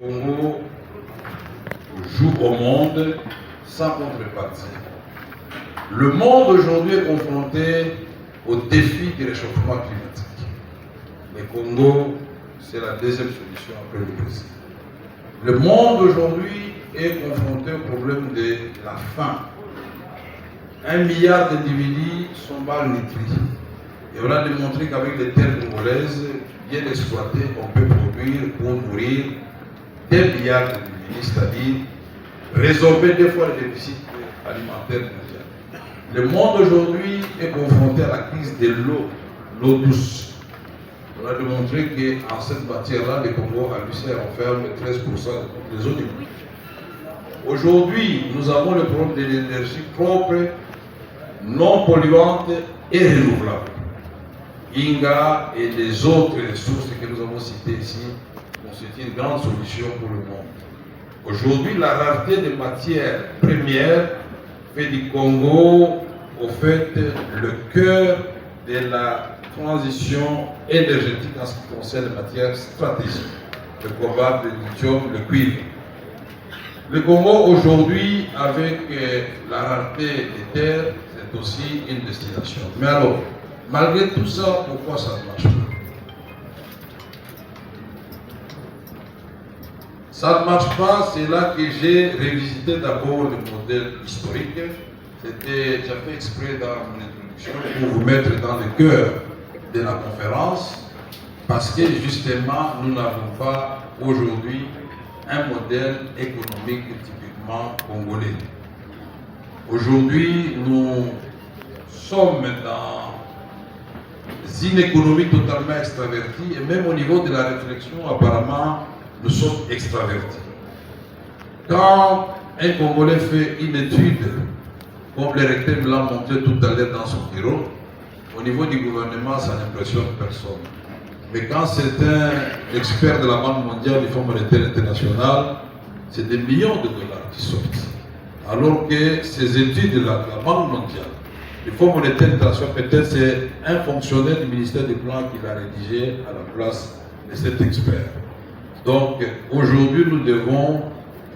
Le Congo joue au monde sans contrepartie. Le monde aujourd'hui est confronté au défi du réchauffement climatique. Le Congo, c'est la deuxième solution après le Brésil. Le monde aujourd'hui est confronté au problème de la faim. 1 milliard d'individus sont malnutris. Et on a démontré qu'avec les terres congolaises bien exploitées, on peut produire pour nourrir 2 milliards d'individus, c'est-à-dire résorber 2 fois le déficit alimentaire mondial. Le monde aujourd'hui est confronté à la crise de l'eau douce. On a démontré qu'en cette matière-là, le Congo à lui seul renferme 13% de toutes les eaux du monde. Aujourd'hui, nous avons le problème de l'énergie propre, non polluante et renouvelable. Inga et les autres ressources que nous avons citées ici constituent une grande solution pour le monde. Aujourd'hui, la rareté des matières premières fait du Congo, au fait, le cœur de la transition énergétique en ce qui concerne les matières stratégiques, le cobalt, le lithium, le cuivre. Le Congo aujourd'hui, avec la rareté des terres, c'est aussi une destination. Mais alors, malgré tout ça, pourquoi ça ne marche pas? Ça ne marche pas, c'est là que j'ai révisité d'abord le modèle historique. J'ai fait exprès dans mon introduction pour vous mettre dans le cœur de la conférence, parce que justement, nous n'avons pas aujourd'hui un modèle économique typiquement congolais. Aujourd'hui, nous sommes dans une économie totalement extravertie et même au niveau de la réflexion, apparemment, nous sommes extravertis. Quand un Congolais fait une étude, comme le recteur me l'a montré tout à l'heure dans son bureau, au niveau du gouvernement, ça n'impressionne personne. Mais quand c'est un expert de la Banque mondiale, du Fonds monétaire international, c'est des millions de dollars qui sortent. Alors que ces études de la Banque mondiale, le Fonds monétaire international, peut-être c'est un fonctionnaire du ministère du Plan qui l'a rédigé à la place de cet expert. Donc aujourd'hui, nous devons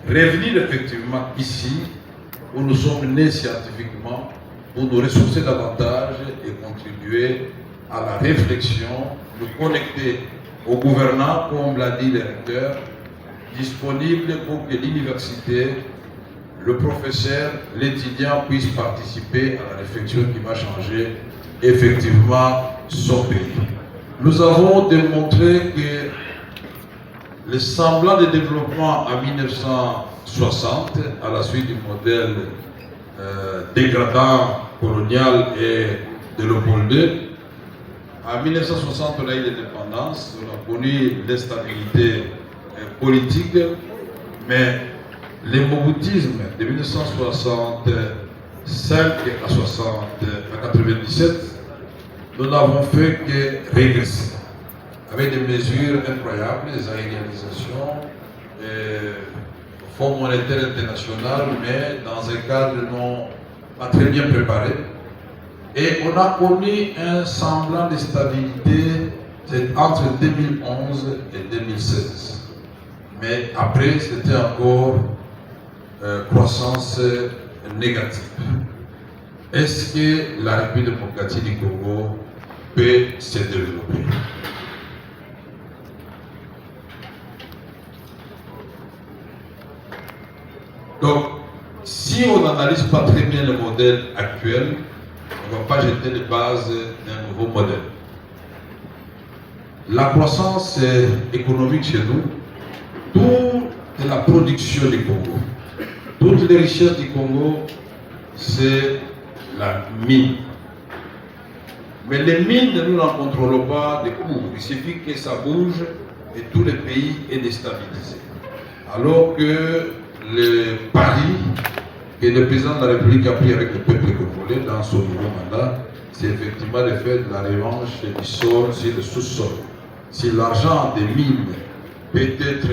revenir effectivement ici, où nous sommes nés scientifiquement, pour nous ressourcer davantage et contribuer à la réflexion, nous connecter aux gouvernants, comme l'a dit le recteur, disponibles pour que l'université, le professeur, l'étudiant puissent participer à la réflexion qui va changer effectivement son pays. Nous avons démontré que le semblant de développement en 1960, à la suite du modèle dégradant colonial et de Léopold II, en 1960, on a eu l'indépendance, on a connu l'instabilité politique, mais le moboutisme de 1965 à 1997, nous n'avons fait que régresser, avec des mesures incroyables, les réalisations, Fonds monétaire international, mais dans un cadre non pas très bien préparé. Et on a connu un semblant de stabilité entre 2011 et 2016. Mais après, c'était encore croissance négative. Est-ce que la République démocratique du Congo peut se développer? Donc, si on n'analyse pas très bien le modèle actuel, on ne va pas jeter les bases d'un nouveau modèle. La croissance économique chez nous, toute la production du Congo, toutes les richesses du Congo, c'est la mine. Mais les mines, nous n'en contrôlons pas des cours. Il suffit que ça bouge et tout le pays est déstabilisé. Alors que le pari que le président de la République a pris avec le peuple congolais dans son nouveau mandat, c'est effectivement le fait de la revanche du sol sur le sous-sol. Si l'argent des mines peut être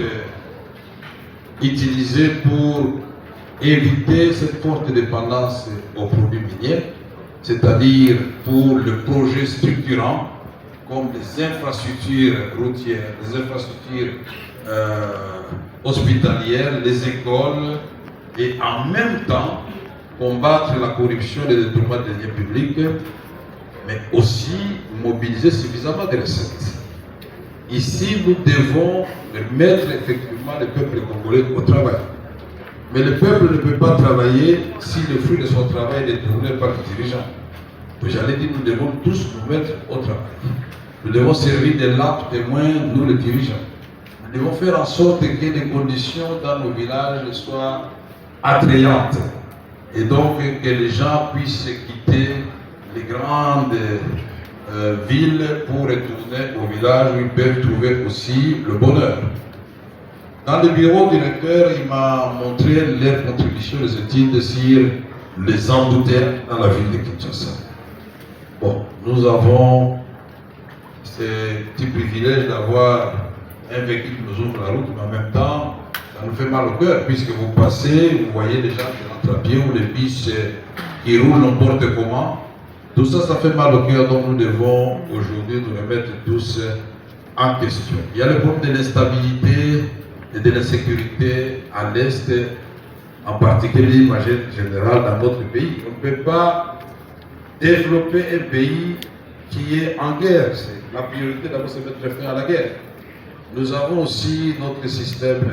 utilisé pour éviter cette forte dépendance aux produits miniers, c'est-à-dire pour le projet structurant, comme les infrastructures routières, les infrastructures hospitalières, les écoles, et en même temps combattre la corruption et le détournement des deniers publics, mais aussi mobiliser suffisamment de recettes. Ici, nous devons mettre effectivement le peuple congolais au travail. Mais le peuple ne peut pas travailler si le fruit de son travail est détourné par les dirigeants. J'allais dire, nous devons tous nous mettre au travail. Nous devons servir de lampes témoins, nous les dirigeants. Nous devons faire en sorte que les conditions dans nos villages soient attrayantes. Et donc que les gens puissent quitter les grandes villes pour retourner au village où ils peuvent trouver aussi le bonheur. Dans le bureau directeur, il m'a montré leur contribution aux études sur les embouteillages dans la ville de Kinshasa. Bon, nous avons ce petit privilège d'avoir un véhicule qui nous ouvre la route, mais en même temps, ça nous fait mal au cœur, puisque vous passez, vous voyez les gens qui rentrent à pied ou les bus qui roulent n'importe comment. Tout ça, ça fait mal au cœur, donc nous devons aujourd'hui nous remettre tous en question. Il y a le problème de l'instabilité et de l'insécurité à l'Est, en particulier, en général, dans notre pays. On ne peut pas développer un pays qui est en guerre. La priorité d'abord, c'est de mettre fin à la guerre. Nous avons aussi notre système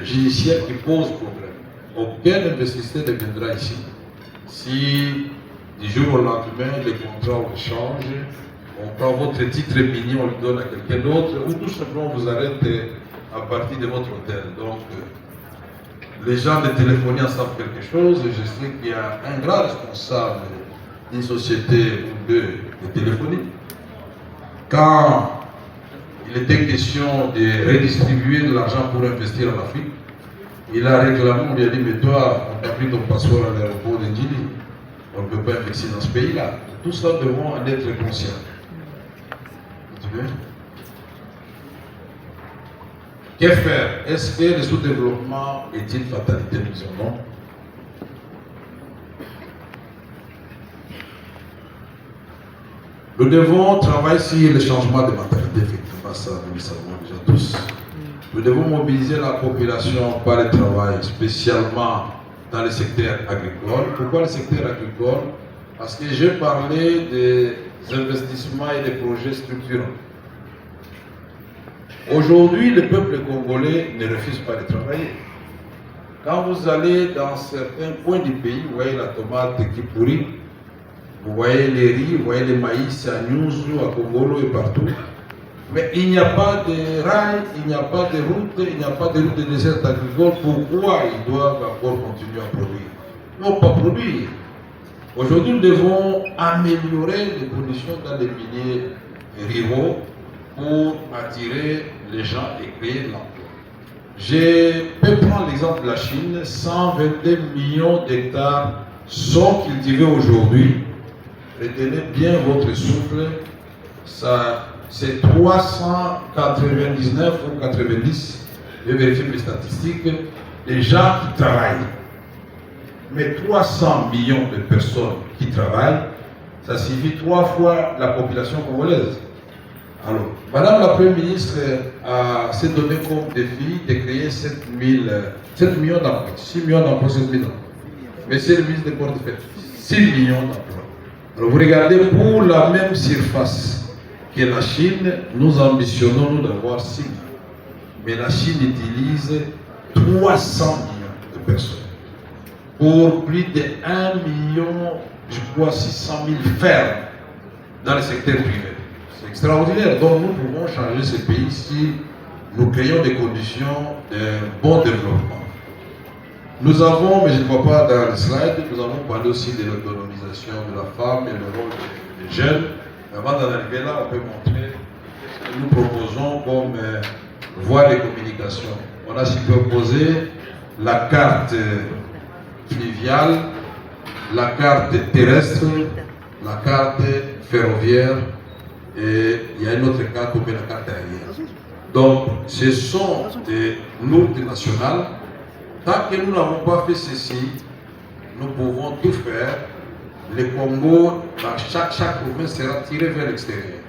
judiciaire qui pose problème. Aucun investisseur ne viendra ici si du jour au lendemain les contrats changent, on prend votre titre minier, on le donne à quelqu'un d'autre, ou tout simplement vous arrêtez à partir de votre hôtel. Donc, les gens de téléphonie en savent quelque chose, et je sais qu'il y a un grand responsable d'une société ou deux de téléphonie. Quand il était question de redistribuer de l'argent pour investir en Afrique, il a réclamé, on lui a dit, mais toi, on t'a pris ton passeport à l'aéroport de Ndjili. On ne peut pas investir dans ce pays-là. Tout ça devons en être conscients. Que faire? Est-ce que le sous-développement est une fatalité? Nous disons non. Nous devons travailler sur le changement de mentalité, effectivement, ça nous le savons déjà tous. Nous devons mobiliser la population par le travail, spécialement dans le secteur agricole. Pourquoi le secteur agricole? Parce que j'ai parlé des investissements et des projets structurants. Aujourd'hui, le peuple congolais ne refuse pas de travailler. Quand vous allez dans certains coins du pays, vous voyez la tomate qui pourrit, vous voyez les riz, vous voyez les maïs à Nyuzu, à Kongolo et partout. Mais il n'y a pas de rails, il n'y a pas de route, il n'y a pas de route de désert agricole. Pourquoi ils doivent encore continuer à produire? Ils ne vont pas produire. Aujourd'hui, nous devons améliorer les conditions dans les milieux ruraux pour attirer les gens et créer de l'emploi. Je peux prendre l'exemple de la Chine. 122 millions d'hectares sont cultivés aujourd'hui. Retenez bien votre souffle. C'est 399 ou 90, je vérifie mes statistiques, des gens qui travaillent. Mais 300 millions de personnes qui travaillent, ça signifie 3 fois la population congolaise. Alors, Madame la Première ministre s'est donné comme défi de créer 7 millions d'emplois. 6 millions d'emplois, 7 millions d'emplois. Monsieur le ministre des Portefeuilles, 6 millions d'emplois. Alors, vous regardez, pour la même surface que la Chine, nous ambitionnons nous d'avoir 6 millions. Mais la Chine utilise 300 millions de personnes pour plus de 1 million, je crois, 600 000 fermes dans le secteur privé. C'est extraordinaire. Donc nous pouvons changer ce pays si nous créons des conditions de bon développement. Nous avons, mais je ne vois pas dans le slide, nous avons parlé aussi de l'autonomisation de la femme et le rôle des jeunes. Avant d'en arriver là, on peut montrer ce que nous proposons comme voie de communication. On a superposé la carte fluviale, la carte terrestre, la carte ferroviaire et il y a une autre carte comme la carte aérienne. Donc, ce sont des multinationales. Tant que nous n'avons pas fait ceci, nous pouvons tout faire. Le Congo, dans chaque province sera tiré vers l'extérieur.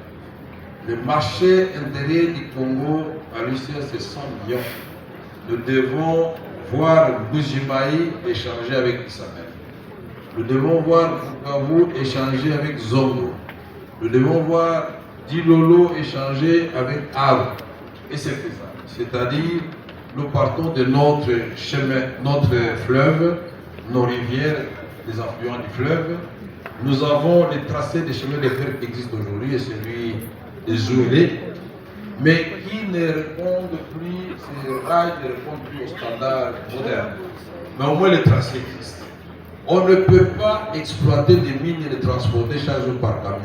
Le marché intérieur du Congo, à lui seul, c'est 100 millions. Nous devons voir Bujimaï échanger avec Isabelle. Nous devons voir Bukavu échanger avec Zongo. Nous devons voir Dilolo échanger avec Ar. Et c'est faisable. C'est-à-dire, nous partons de notre chemin, notre fleuve, nos rivières, les affluents du fleuve. Nous avons les tracés des chemins de fer qui existent aujourd'hui et celui des Zouélés, mais qui ne répondent plus, ces rails ne répondent plus aux standards modernes. Mais au moins les tracés existent. On ne peut pas exploiter des mines et les transporter chaque jour par camion.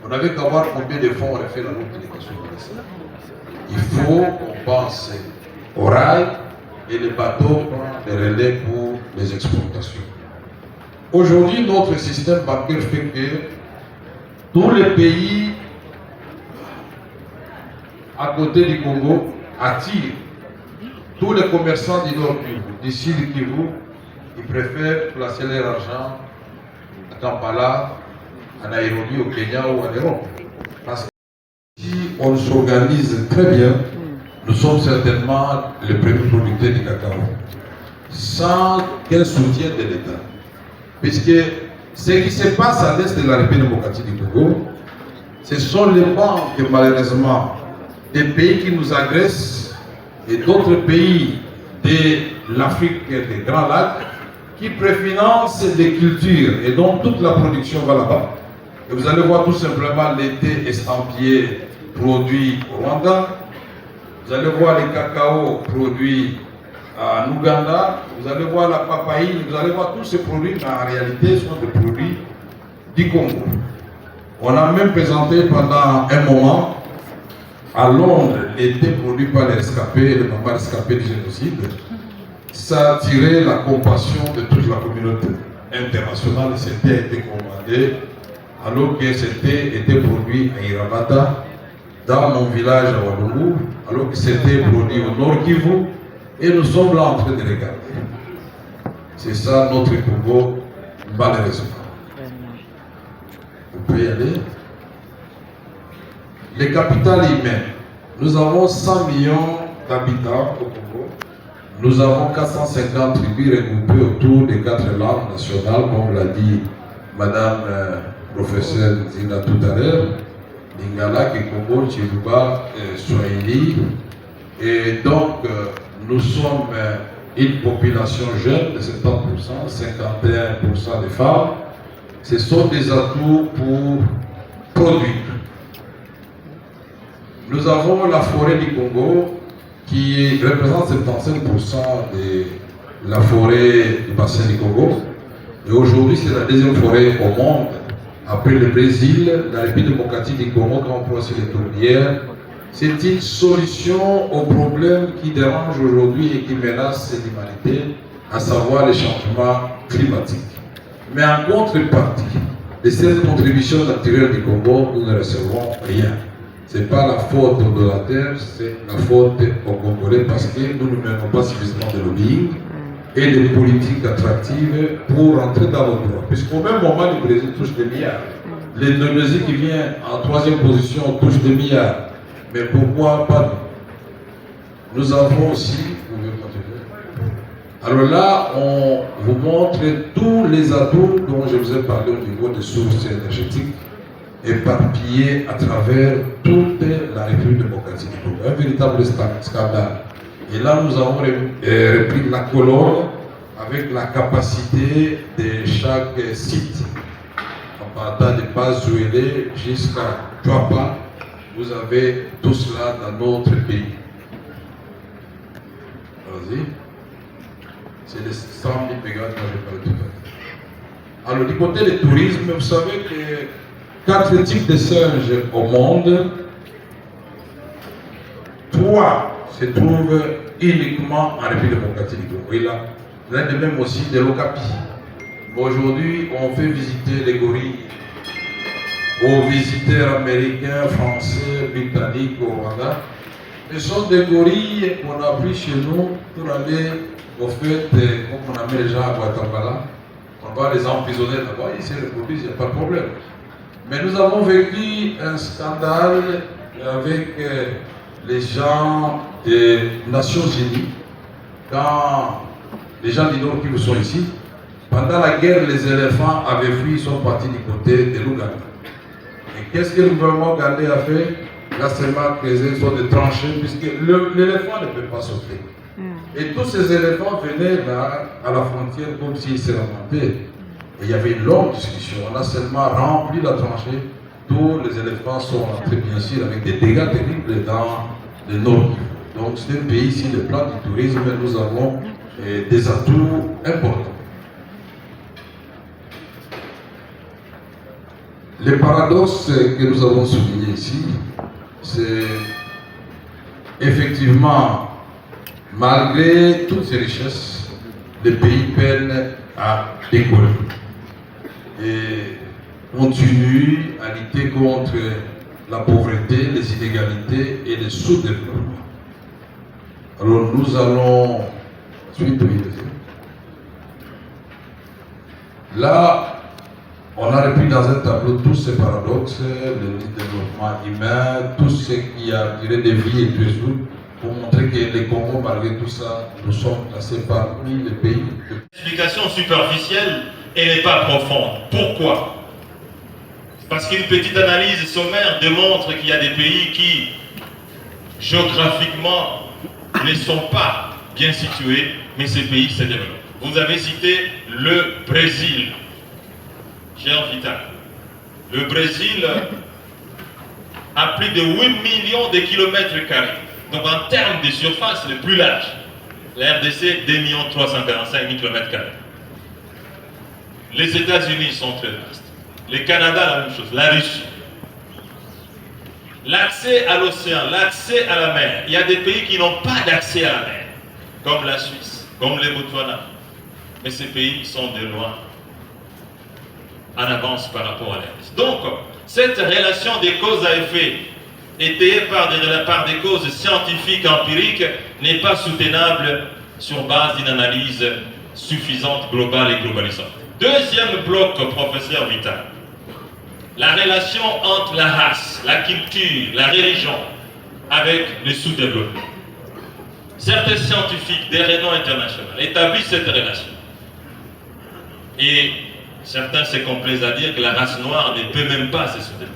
On n'avait qu'à voir combien de fois on aurait fait la route de l'éducation universelle. Il faut qu'on pense au rail et les bateaux prennent les relais pour les exportations. Aujourd'hui, notre système bancaire fait que tous les pays à côté du Congo attirent tous les commerçants du Nord Kivu, du Sud Kivu, ils préfèrent placer leur argent à Kampala, à Nairobi, au Kenya ou en Europe. Parce que si on s'organise très bien, nous sommes certainement les premiers producteurs du cacao, sans quel soutien de l'État. Puisque ce qui se passe à l'est de la République démocratique du Congo, ce sont les banques, malheureusement, des pays qui nous agressent et d'autres pays de l'Afrique des Grands Lacs qui préfinancent des cultures et donc toute la production va là-bas. Et vous allez voir tout simplement l'été estampillé produit au Rwanda, vous allez voir les cacao produits en Ouganda, vous allez voir la papaye, vous allez voir tous ces produits, mais en réalité sont des produits du Congo. On a même présenté pendant un moment à Londres l'été produit par les rescapés, les mamans rescapés du génocide. Ça a attiré la compassion de toute la communauté internationale et c'était été commandé alors que c'était été produit à Iramata, dans mon village à Walungu, alors que c'était produit au Nord Kivu. Et nous sommes là en train de regarder. C'est ça notre Congo, malheureusement. Vous pouvez y aller. Les capitales humaines. Nous avons 100 millions d'habitants au Congo. Nous avons 450 tribus regroupées autour des 4 langues nationales, comme l'a dit Madame professeure Zina tout à l'heure. Lingala, Kikongo, Chiluba, Swahili. Et donc, nous sommes une population jeune de 70%, 51% des femmes. Ce sont des atouts pour produire. Nous avons la forêt du Congo qui représente 75% de la forêt du bassin du Congo. Et aujourd'hui, c'est la deuxième forêt au monde, après le Brésil, la République démocratique du Congo, quand on prend sur les tournières. C'est une solution aux problèmes qui dérangent aujourd'hui et qui menacent l'humanité, à savoir les changements climatiques. Mais en contrepartie de cette contribution naturelle du Congo, nous ne recevrons rien. Ce n'est pas la faute aux donateurs, c'est la faute aux Congolais parce que nous ne menons pas suffisamment de lobbying et de politiques attractives pour rentrer dans nos droits. Puisqu'au même moment, le Brésil touche des milliards. L'Indonésie qui vient en 3e position touche des milliards. Mais pourquoi pas nous? Nous avons aussi, vous pouvez continuer. Alors là, on vous montre tous les atouts dont je vous ai parlé au niveau des sources énergétiques éparpillées à travers toute la République démocratique du Congo. Un véritable scandale. Et là, nous avons repris la colonne avec la capacité de chaque site. En partant de Bazouélé jusqu'à Tuapa, vous avez tout cela dans notre pays. Vas-y. C'est les 100 000 mégas dont j'ai parlé tout à l'heure. Alors, du côté du tourisme, vous savez que 4 types de singes au monde, 3 se trouvent uniquement en République démocratique du Congo. Et là, l'un de même aussi de l'Okapi. Aujourd'hui, on fait visiter les gorilles aux visiteurs américains, français, britanniques au Rwanda. Ce sont des gorilles qu'on a pris chez nous pour aller au fait, comme on amène les gens à Guatemala. On va les emprisonner là-bas, ils se reproduisent, il n'y a pas de problème. Mais nous avons vécu un scandale avec les gens des Nations Unies, quand les gens du Nord qui sont ici, pendant la guerre, les éléphants avaient fui, ils sont partis du côté de l'Ouganda. Et qu'est-ce que le gouvernement ougandais a fait? Là seulement creusé une sorte de tranchée, puisque l'éléphant ne peut pas sauter. Et tous ces éléphants venaient là, à la frontière, comme s'ils se remontaient. Et il y avait une longue discussion. On a seulement rempli la tranchée. Tous les éléphants sont entrés, bien sûr, avec des dégâts terribles dans le nord. Donc c'est un pays ici, le plan du tourisme, nous avons des atouts importants. Le paradoxe que nous avons souligné ici, c'est effectivement, malgré toutes ces richesses, le pays peine à décoller et continue à lutter contre la pauvreté, les inégalités et le sous-développement. Alors nous allons suite. Là, on a repris dans un tableau tous ces paradoxes, le développement humain, tout ce qui a tiré des vies et des jours, pour montrer que les Congo, malgré tout ça, nous sommes classés parmi les pays. L'explication superficielle, elle n'est pas profonde. Pourquoi? Parce qu'une petite analyse sommaire démontre qu'il y a des pays qui, géographiquement, ne sont pas bien situés, mais ces pays se développent. Vous avez cité le Brésil. Cher Vital, le Brésil a plus de 8 millions de kilomètres carrés. Donc en termes de surface, le plus large. La RDC, 2 345 000 kilomètres carrés. Les États-Unis sont très vastes. Le Canada, la même chose. La Russie. L'accès à l'océan, l'accès à la mer. Il y a des pays qui n'ont pas d'accès à la mer, comme la Suisse, comme le Botswana. Mais ces pays sont de loin en avance par rapport à l'Est. Donc, cette relation des causes à effet, étayée par des causes scientifiques, empiriques, n'est pas soutenable sur base d'une analyse suffisante, globale et globalisante. Deuxième bloc, professeur Vital. La relation entre la race, la culture, la religion, avec le sous-développement. Certains scientifiques des renom international établissent cette relation. Et certains se complaisent à dire que la race noire ne peut même pas se soutenir.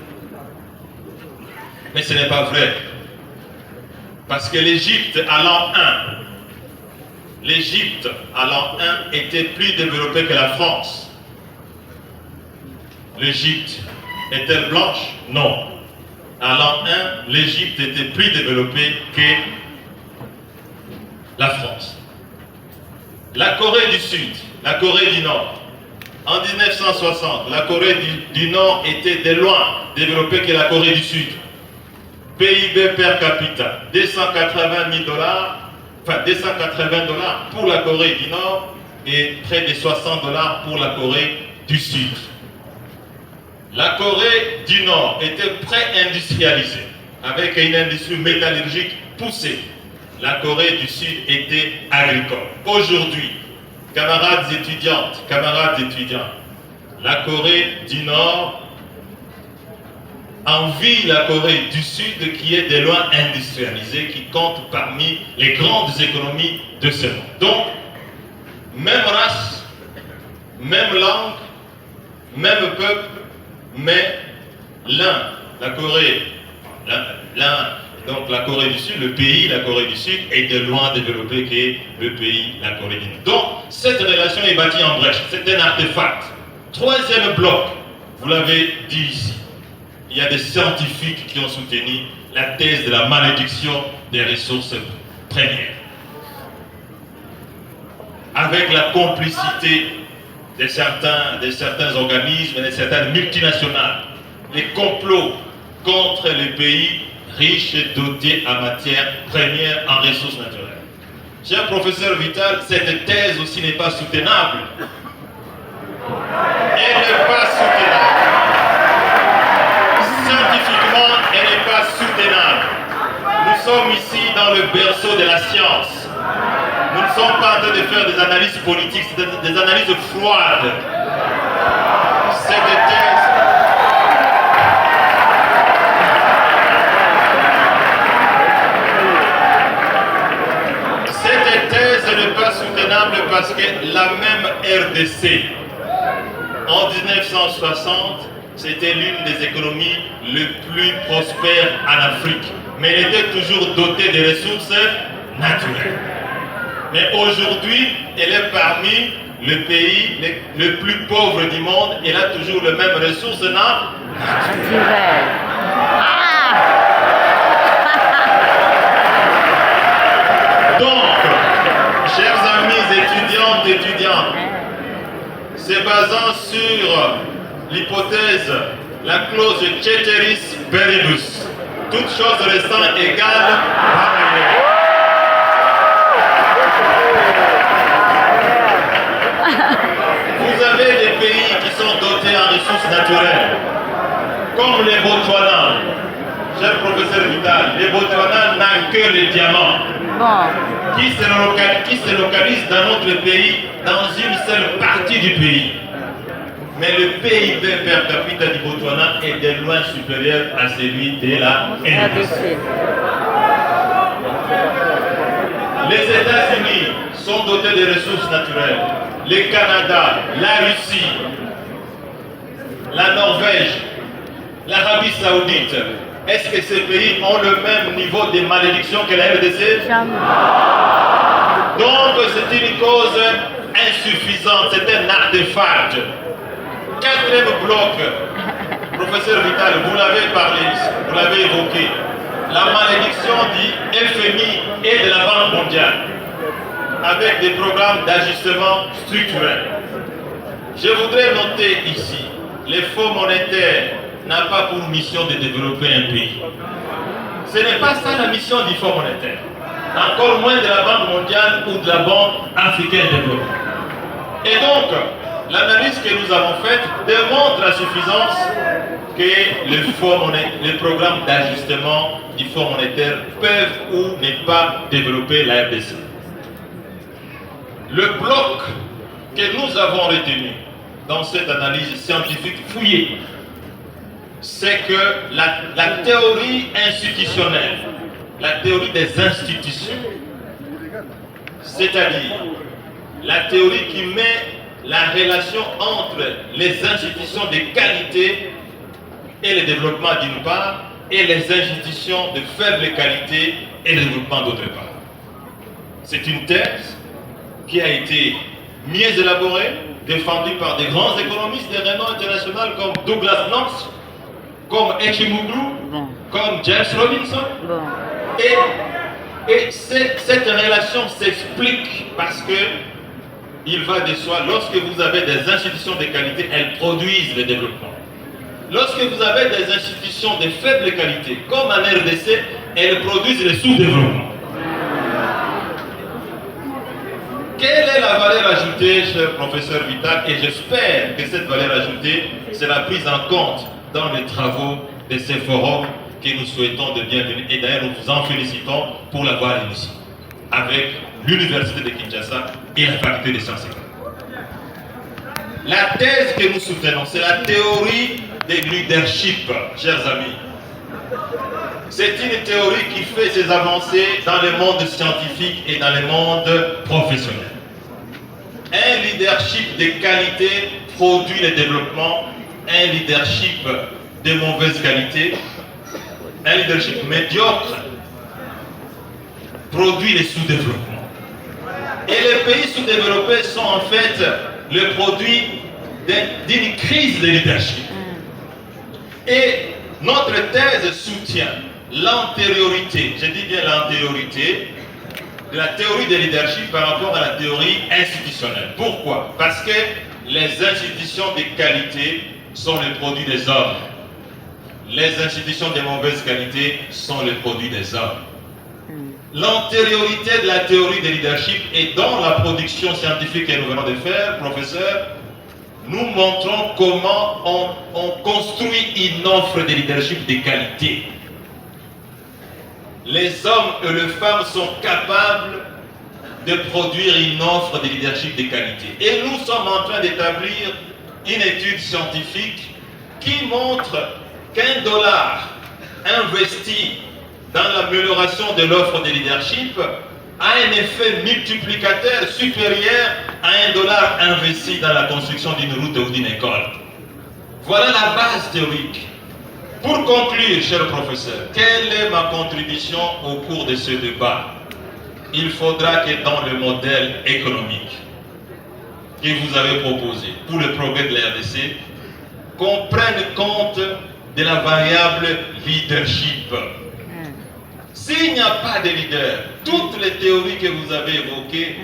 Mais ce n'est pas vrai. Parce que l'Égypte, à l'an 1, était plus développée que la France. L'Égypte est-elle blanche? Non. À l'an 1, l'Égypte était plus développée que la France. La Corée du Sud, la Corée du Nord, en 1960, la Corée du Nord était de loin développée que la Corée du Sud. PIB per capita, 280 000 dollars, enfin 280 dollars pour la Corée du Nord et près de 60 dollars pour la Corée du Sud. La Corée du Nord était pré-industrialisée avec une industrie métallurgique poussée. La Corée du Sud était agricole. Aujourd'hui, camarades étudiantes, camarades étudiants, la Corée du Nord envie la Corée du Sud qui est de loin industrialisée, qui compte parmi les grandes économies de ce monde. Donc, même race, même langue, même peuple, mais la Corée, donc la Corée du Sud, le pays, la Corée du Sud, est de loin développé que le pays, la Corée du Nord. Donc, cette relation est bâtie en brèche. C'est un artefact. Troisième bloc, vous l'avez dit ici, il y a des scientifiques qui ont soutenu la thèse de la malédiction des ressources premières. Avec la complicité de certains organismes et de certaines multinationales, les complots contre les pays riches et dotés en matières premières, en ressources naturelles. Cher professeur Vital, cette thèse aussi n'est pas soutenable. Elle n'est pas soutenable. Scientifiquement, elle n'est pas soutenable. Nous sommes ici dans le berceau de la science. Nous ne sommes pas en train de faire des analyses politiques, c'est des analyses froides. Cette thèse... ce n'est pas soutenable parce que la même RDC, en 1960, c'était l'une des économies les plus prospères en Afrique. Mais elle était toujours dotée de ressources naturelles. Mais aujourd'hui, elle est parmi les pays les plus pauvres du monde. Elle a toujours les mêmes ressources naturelles. Donc, chers amis étudiantes et étudiants, se basant sur l'hypothèse, la clause Ceteris Paribus, toutes choses restant égales par ailleurs. Vous avez des pays qui sont dotés en ressources naturelles, comme les Botswana. Cher professeur Vital, les Botswana n'ont que les diamants. Qui se localisent dans notre pays, dans une seule partie du pays. Mais le PIB per capita du Botswana est de loin supérieur à celui de la RDC. Les États-Unis sont dotés de ressources naturelles. Le Canada, la Russie, la Norvège, l'Arabie Saoudite. Est-ce que ces pays ont le même niveau de malédiction que la RDC? Jamais. Donc c'est une cause insuffisante, c'est un artefact. Quatrième bloc, professeur Vital, vous l'avez parlé, vous l'avez évoqué. La malédiction du FMI et de la Banque mondiale, avec des programmes d'ajustement structurel. Je voudrais noter ici, les fonds monétaires n'a pas pour mission de développer un pays. Ce n'est pas ça la mission du Fonds monétaire. Encore moins de la Banque mondiale ou de la Banque africaine de développement. Et donc, l'analyse que nous avons faite démontre à suffisance que les programmes d'ajustement du Fonds monétaire peuvent ou ne pas développer la RDC. Le bloc que nous avons retenu dans cette analyse scientifique fouillée, c'est que la théorie institutionnelle, la théorie des institutions, c'est-à-dire la théorie qui met la relation entre les institutions de qualité et le développement d'une part, et les institutions de faible qualité et le développement d'autre part. C'est une thèse qui a été mieux élaborée, défendue par des grands économistes de renom international comme Douglas Knox, comme Echimoglu, comme James Robinson. Et cette relation s'explique parce que il va de soi, lorsque vous avez des institutions de qualité, elles produisent le développement. Lorsque vous avez des institutions de faible qualité, comme en RDC, elles produisent le sous-développement. Quelle est la valeur ajoutée, cher professeur Vital? Et j'espère que cette valeur ajoutée sera prise en compte dans les travaux de ces forums que nous souhaitons de bienvenue. Et d'ailleurs, nous vous en félicitons pour l'avoir initié avec l'Université de Kinshasa et la Faculté des sciences économiques. La thèse que nous soutenons, c'est la théorie du leadership, chers amis. C'est une théorie qui fait ses avancées dans le monde scientifique et dans le monde professionnel. Un leadership de qualité produit le développement, un leadership de mauvaise qualité, un leadership médiocre produit le sous-développement. Et les pays sous-développés sont en fait le produit d'une crise de leadership. Et notre thèse soutient l'antériorité, je dis bien l'antériorité, de la théorie de leadership par rapport à la théorie institutionnelle. Pourquoi? Parce que les institutions de qualité sont le produit des hommes. Les institutions de mauvaise qualité sont le produit des hommes. L'antériorité de la théorie de leadership est dans la production scientifique que nous venons de faire, professeur. Nous montrons comment on construit une offre de leadership de qualité. Les hommes et les femmes sont capables de produire une offre de leadership de qualité. Et nous sommes en train d'établir une étude scientifique qui montre qu'$1 investi dans l'amélioration de l'offre de leadership a un effet multiplicateur supérieur à $1 investi dans la construction d'une route ou d'une école. Voilà la base théorique. Pour conclure, cher professeur, quelle est ma contribution au cours de ce débat? Il faudra que dans le modèle économique que vous avez proposé pour le progrès de la RDC, qu'on prenne compte de la variable leadership. S'il n'y a pas de leader, toutes les théories que vous avez évoquées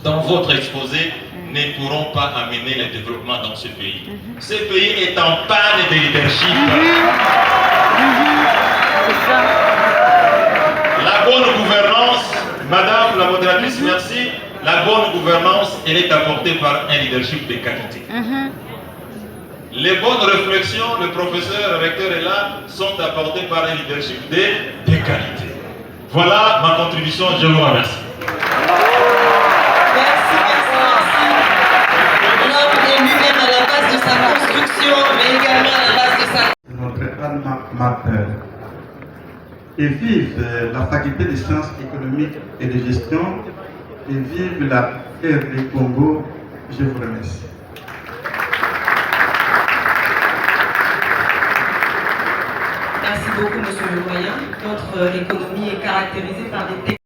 dans votre exposé ne pourront pas amener le développement dans ce pays. Ce pays est en panne de leadership. La bonne gouvernance, madame la modératrice, merci. La bonne gouvernance, elle est apportée par un leadership de qualité. Les bonnes réflexions, le professeur, le recteur est là, sont apportées par un leadership de qualité. Voilà ma contribution, je vous remercie. L'homme est lui-même à la base de sa construction, mais également à la base de sa... Notre alma mater. Et vive la faculté des sciences économiques et de gestion, et vive la RD Congo. Je vous remercie. Merci beaucoup, monsieur le doyen. Notre économie est caractérisée par des